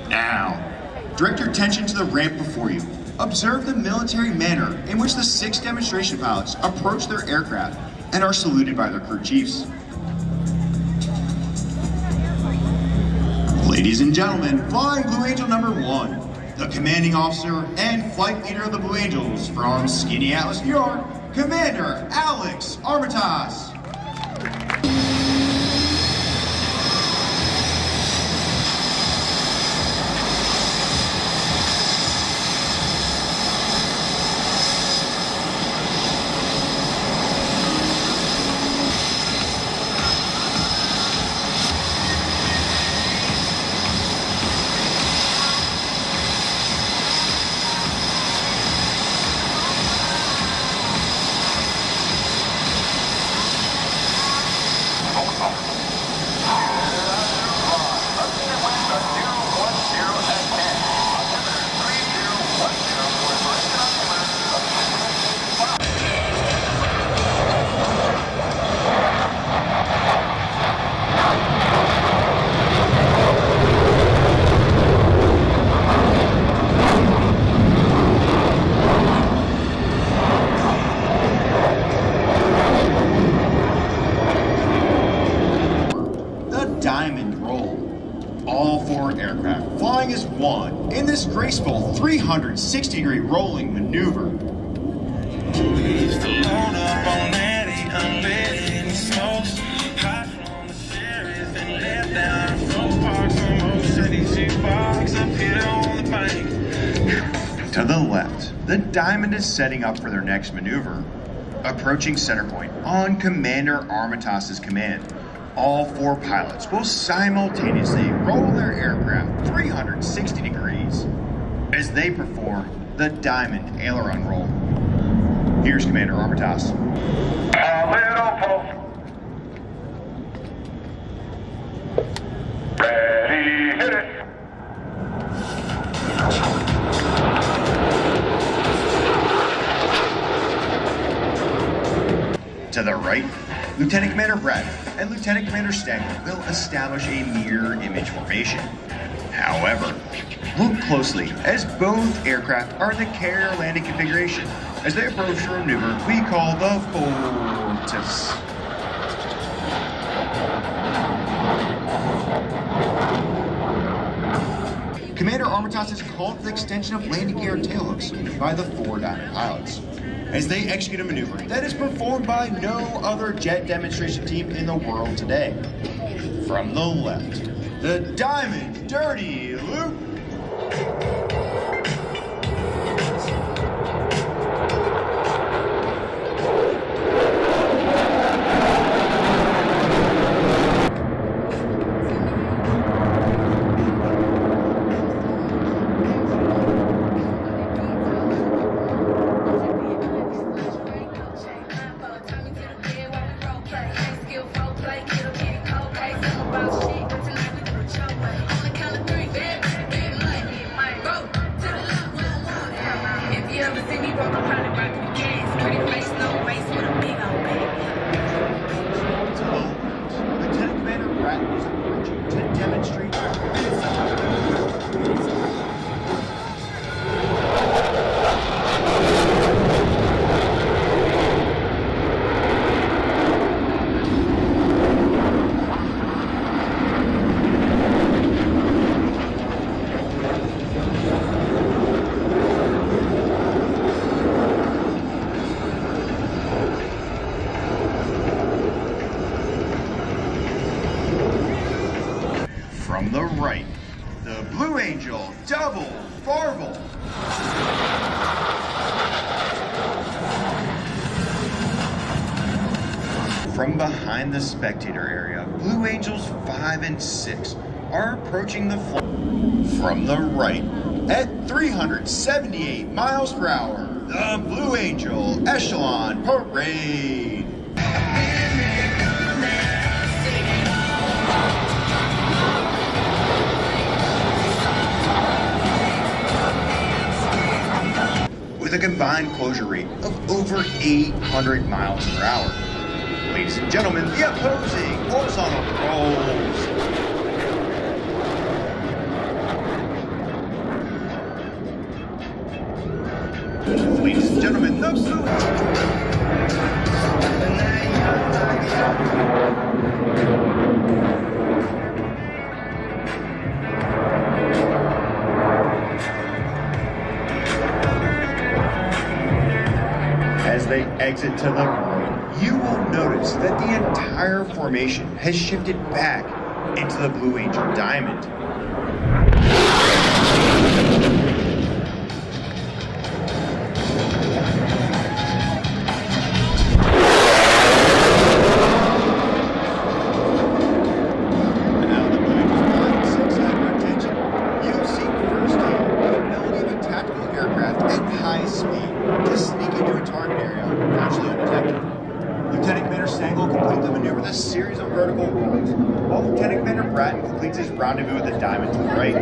Now, direct your attention to the ramp before you. Observe the military manner in which the 6 demonstration pilots approach their aircraft and are saluted by their crew chiefs. Ladies and gentlemen, Flying Blue Angel number 1, the commanding officer and flight leader of the Blue Angels from Skinny Atlas, New York, Commander Alex Armitage. All 4 aircraft flying as one in this graceful 360-degree rolling maneuver. To the left, the Diamond is setting up for their next maneuver, approaching center point on Commander Armitage's command. All 4 pilots will simultaneously roll their aircraft 360 degrees as they perform the Diamond aileron roll. Here's Commander Armitage. Little pulse. Ready, hit it. To the right, Lieutenant Commander Brett and Lieutenant Commander Stagger will establish a mirror image formation. However, look closely as both aircraft are in the carrier landing configuration as they approach a maneuver we call the Fortis. Commander Armitage is called the extension of landing gear tailhooks by the 4 Diamond pilots as they execute a maneuver that is performed by no other jet demonstration team in the world today. From the left, the Diamond Dirty Loop. From the right, the Blue Angel Double Farvel. From behind the spectator area, Blue Angels 5 and 6 are approaching the flight. From the right, at 378 miles per hour, the Blue Angel Echelon Parade. With a combined closure rate of over 800 miles per hour. Ladies and gentlemen, the opposing horizontal rolls. As they exit to the right, you will notice that the entire formation has shifted back into the Blue Angel Diamond. Now the Blue Angel's flying 600 attention. You've seen firsthand the ability of a tactical aircraft at high speed to sneak into a target area virtually undetected. Lieutenant Commander Stengel completes the maneuver with a series of vertical rolls, while Lieutenant Commander Bratton completes his rendezvous with the Diamond to the right.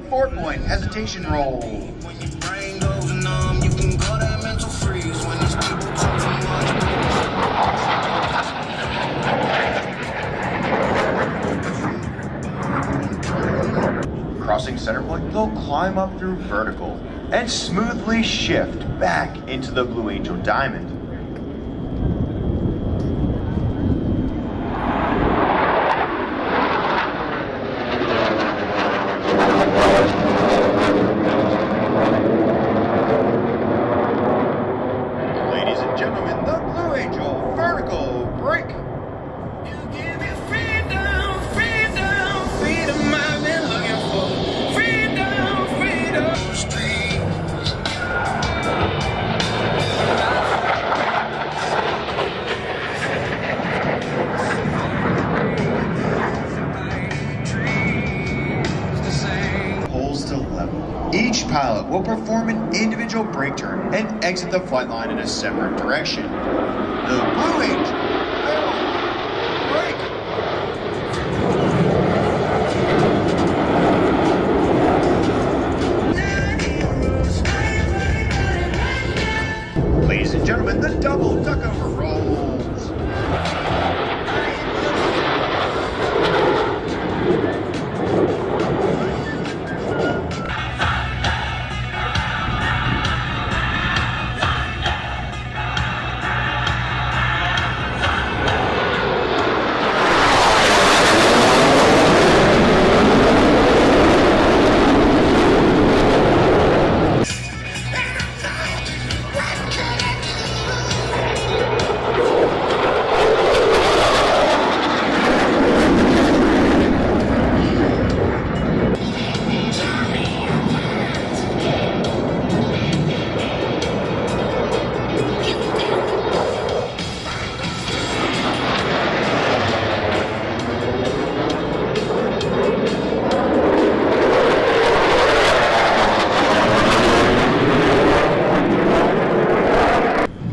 Four-point hesitation roll. When your brain goes numb, you can go that mental freeze when these people talk too much. Crossing center point, they'll climb up through vertical and smoothly shift back into the Blue Angel Diamond. Ladies and gentlemen, the Blue Angel vertical break. You give me freedom, freedom, freedom I've been looking for. Freedom, freedom. Street. Pulls to level. Each pilot will perform an individual brake turn and exit the flight line in a separate direction. The Blue Angel will brake. Ladies and gentlemen, the double duckover rolls.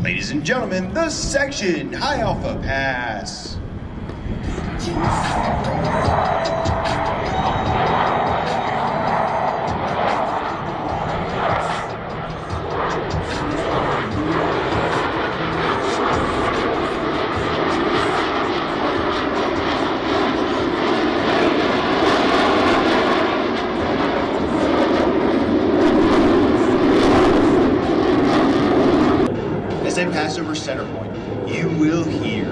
Ladies and gentlemen, the section High Alpha Pass. As they pass over center point, you will hear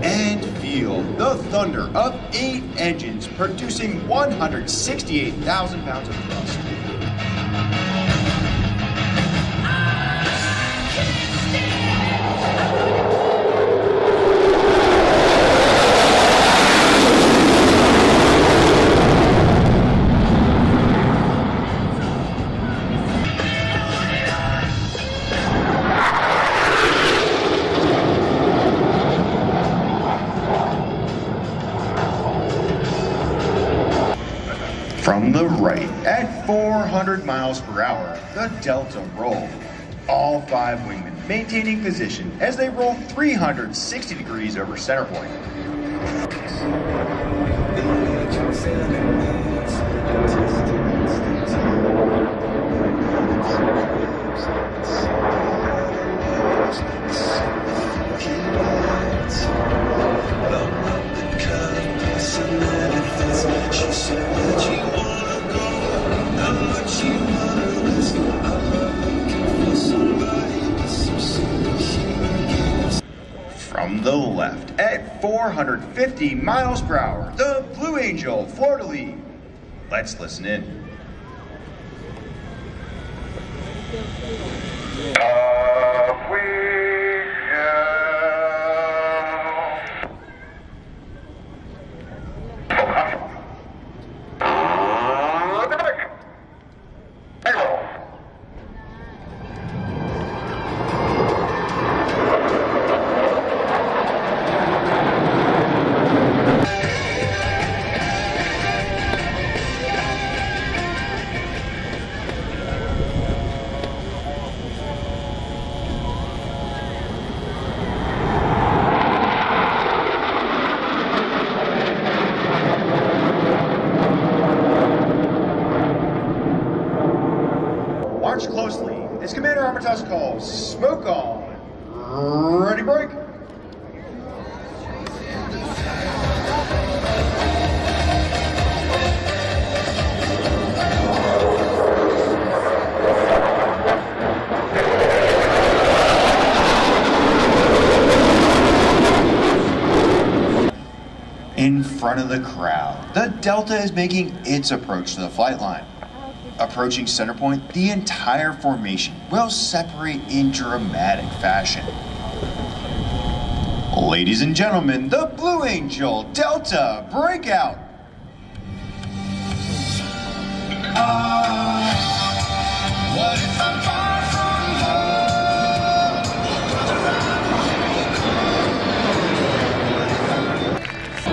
and feel the thunder of 8 engines producing 168,000 pounds of thrust. From the right, at 400 miles per hour, the Delta roll. All 5 wingmen maintaining position as they roll 360 degrees over center point. the left at 450 miles per hour, the Blue Angel, fleur-de-lis. Let's listen in. Watch closely as Commander Armitage calls smoke on. Ready, break. In front of the crowd, the Delta is making its approach to the flight line. Approaching center point, the entire formation will separate in dramatic fashion. Ladies and gentlemen, the Blue Angel Delta breakout.